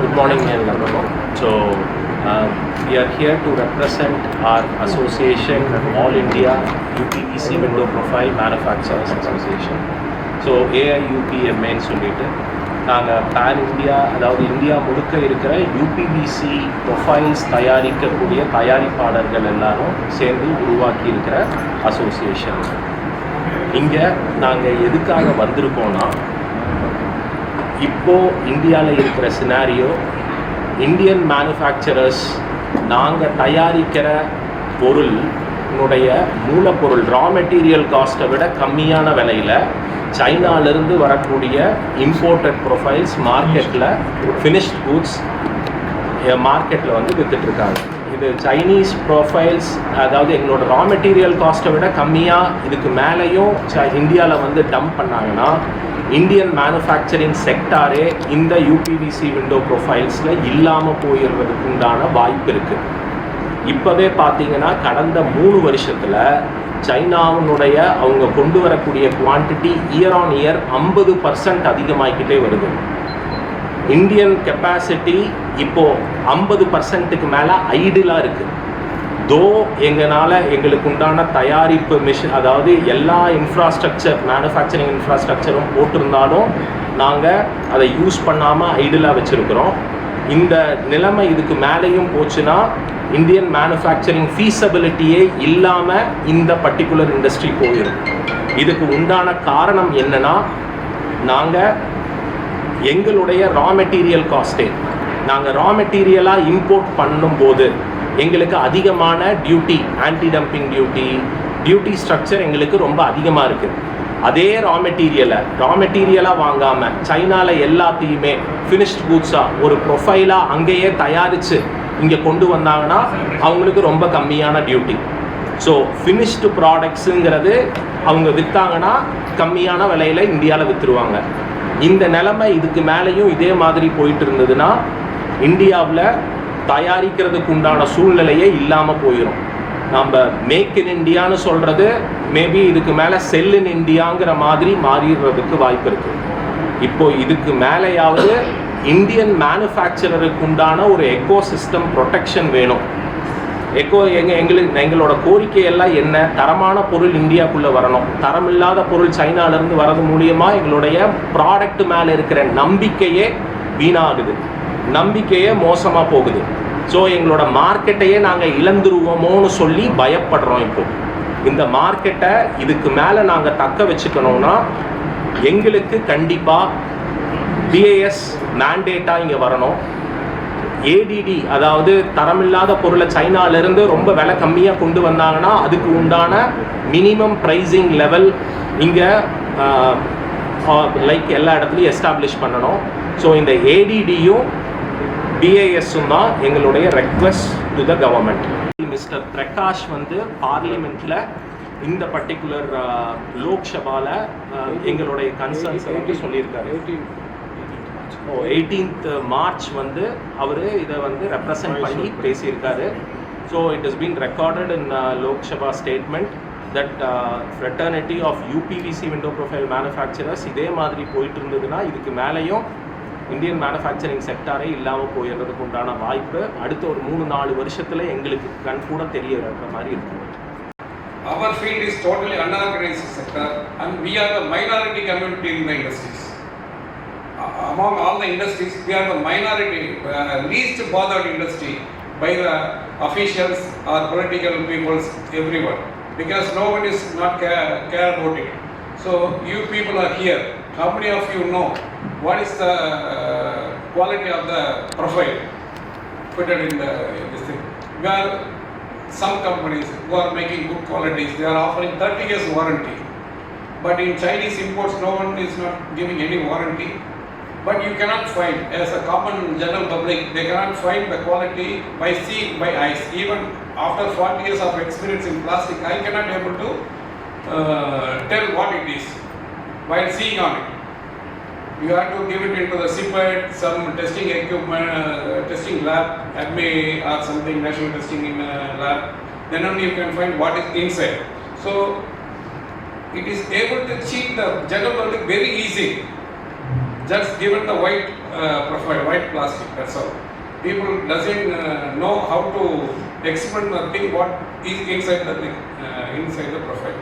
Good morning, everyone. So, we are here to represent our association, All India UPVC Window Profile Manufacturers Association. So, AIUPMA சொல்லிட்டு நாங்கள் pan India, அதாவது India முழுக்க இருக்கிற UPVC profiles தயாரிக்கக்கூடிய தயாரிப்பாளர்கள் எல்லாரும் சேர்ந்து உருவாக்கி இருக்கிற அசோசியேஷன். இங்கே நாங்கள் எதுக்காக வந்திருக்கோன்னா, இப்போது இந்தியாவில் இருக்கிற சினாரியோ, இந்தியன் மேனுஃபேக்சரர்ஸ் நாங்கள் தயாரிக்கிற பொருளுடைய மூலப்பொருள் ரா மெட்டீரியல் காஸ்ட்டை விட கம்மியான விலையில் சைனாலேருந்து வரக்கூடிய இம்போர்ட்டட் ப்ரொஃபைல்ஸ் மார்க்கெட்டில் ஃபினிஷ்ட் குட்ஸ் மார்க்கெட்டில் வந்து விற்றுட்ருக்காங்க. இது சைனீஸ் ப்ரொஃபைல்ஸ், அதாவது எங்களோட ரா மெட்டீரியல் காஸ்ட்டை விட கம்மியாக இதுக்கு மேலேயும் இந்தியாவில் வந்து டம்ப் பண்ணாங்கன்னா இந்தியன் மேனுஃபேக்சரிங் செக்டாரே இந்த யூபிவிசி விண்டோ ப்ரொஃபைல்ஸில் இல்லாமல் போயிடுறதுக்கு உண்டான வாய்ப்பு இருக்குது. இப்போவே பார்த்தீங்கன்னா கடந்த 3 வருஷத்தில் சைனாவுடைய அவங்க கொண்டு வரக்கூடிய குவான்டிட்டி இயர் ஆன் இயர் 50% அதிகமாகிக்கிட்டே வருது. இந்தியன் கெப்பாசிட்டி இப்போது 50%க்கு மேலே ஐடிலாக இருக்குது. தோ எங்களுக்கு உண்டான தயாரிப்பு மிஷின், அதாவது எல்லா இன்ஃப்ராஸ்ட்ரக்சர் மேனுஃபேக்சரிங் இன்ஃப்ராஸ்ட்ரக்சரும் போட்டிருந்தாலும் நாங்கள் அதை யூஸ் பண்ணாமல் ஐடிலாக வச்சுருக்கிறோம். இந்த நிலைமை இதுக்கு மேலேயும் போச்சுன்னா இந்தியன் மேனுஃபேக்சரிங் ஃபீஸபிலிட்டியே இல்லாமல் இந்த பர்டிகுலர் இண்டஸ்ட்ரி போயிடும். இதுக்கு உண்டான காரணம் என்னென்னா, நாங்கள் எங்களுடைய ரா மெட்டீரியல் காஸ்ட்டே, நாங்கள் ரா மெட்டீரியலாக இம்போர்ட் பண்ணும்போது எங்களுக்கு அதிகமான duty, anti dumping duty structure எங்களுக்கு ரொம்ப அதிகமாக இருக்குது. அதே ரா மெட்டீரியலாக வாங்காமல் சைனாவில் எல்லாத்தையுமே ஃபினிஷ்ட் கூட்ஸாக ஒரு ப்ரொஃபைலாக அங்கேயே தயாரித்து இங்கே கொண்டு வந்தாங்கன்னா அவங்களுக்கு ரொம்ப கம்மியான டியூட்டி. ஸோ ஃபினிஷ்டு ப்ராடக்ட்ஸுங்கிறது அவங்க விற்றாங்கன்னா கம்மியான விலையில் இந்தியாவில் விற்றுருவாங்க. இந்த நிலைமை இதுக்கு மேலேயும் இதே மாதிரி போயிட்டு இருந்ததுன்னா இந்தியாவில் தயாரிக்கிறதுக்கு உண்டான சூழ்நிலையே இல்லாமல் போயிடும். நம்ம மேக் இன் இண்டியான்னு சொல்கிறது மேபி இதுக்கு மேலே செல் இன் இண்டியாங்கிற மாதிரி மாறிடுறதுக்கு வாய்ப்பு இருக்குது. இப்போது இதுக்கு மேலேயாவது இந்தியன் மேனுஃபேக்சரருக்கு உண்டான ஒரு எக்கோ சிஸ்டம் ப்ரொடெக்ஷன் வேணும். எங்களோட கோரிக்கையெல்லாம் என்ன? தரமான பொருள் இந்தியாவுக்குள்ளே வரணும். தரமில்லாத பொருள் சைனாலேருந்து வரது மூலியமாக எங்களுடைய ப்ராடக்ட் மேலே இருக்கிற நம்பிக்கையே வீணாகுது, நம்பிக்கையே மோசமாக போகுது. ஸோ எங்களோட மார்க்கெட்டையே நாங்கள் இழந்துருவோமோன்னு சொல்லி பயப்படுறோம். இப்போது இந்த மார்க்கெட்டை இதுக்கு மேலே நாங்கள் தக்க வச்சுக்கணுன்னா எங்களுக்கு கண்டிப்பாக பிஏஎஸ் மேண்டேட்டாக இங்கே வரணும். ஏடிடி, அதாவது தரமில்லாத பொருளை சைனாலேருந்து ரொம்ப விலை கம்மியாக கொண்டு வந்தாங்கன்னா அதுக்கு உண்டான மினிமம் ப்ரைஸிங் லெவல் இங்கே லைக் எல்லா இடத்துலையும் எஸ்டாப்ளிஷ் பண்ணணும். ஸோ இந்த ஏடிடியும் பிஏஎஸும் தான் எங்களுடைய request to the government. Mister Prakash வந்து பார்லிமெண்ட்டில் இந்த பர்டிகுலர் லோக்சபாவில் எங்களுடைய கன்சர்ன்ஸை வந்து சொல்லியிருக்காரு. 18th March வந்து அவர் இதை வந்து ரெப்ரசன்ட் பண்ணி பேசியிருக்காரு. So it is been recorded in Lok Sabha statement that fraternity of UPVC window profile manufacturers இதே மாதிரி போயிட்டு இருந்ததுன்னா இதுக்கு மேலேயும் இந்தியன் மேனுஃபேக்சரிங் செக்டாரே இல்லாமல் போயிடுறதுக்கு உண்டான வாய்ப்பு அடுத்த ஒரு 3-4 வருஷத்தில் எங்களுக்கு கண் கூட தெரிய வர மாதிரி இருக்கும். Our field is totally unorganized sector and we are the minority community in the industries. Among all the industries, we are the minority, least bothered industry by the officials or political peoples, everyone, because no one is not care about it. So you people are here. How many of you know what is the quality of the profile put it in this thing? Where some companies who are making good qualities, they are offering 30 years warranty. But in Chinese imports, no one is not giving any warranty. But you cannot find, as a common general public, they cannot find the quality by seeing by eyes. Even after 40 years of experience in plastic, I cannot able to tell what it is while seeing on it. You have to give it into the CPET, some testing equipment, testing lab, ADME or something, national testing in lab. Then only you can find what is inside. So it is able to cheat the general public very easy. Just given the white profile, white plastic, that's all. People doesn't know how to explain the thing what is inside the profile.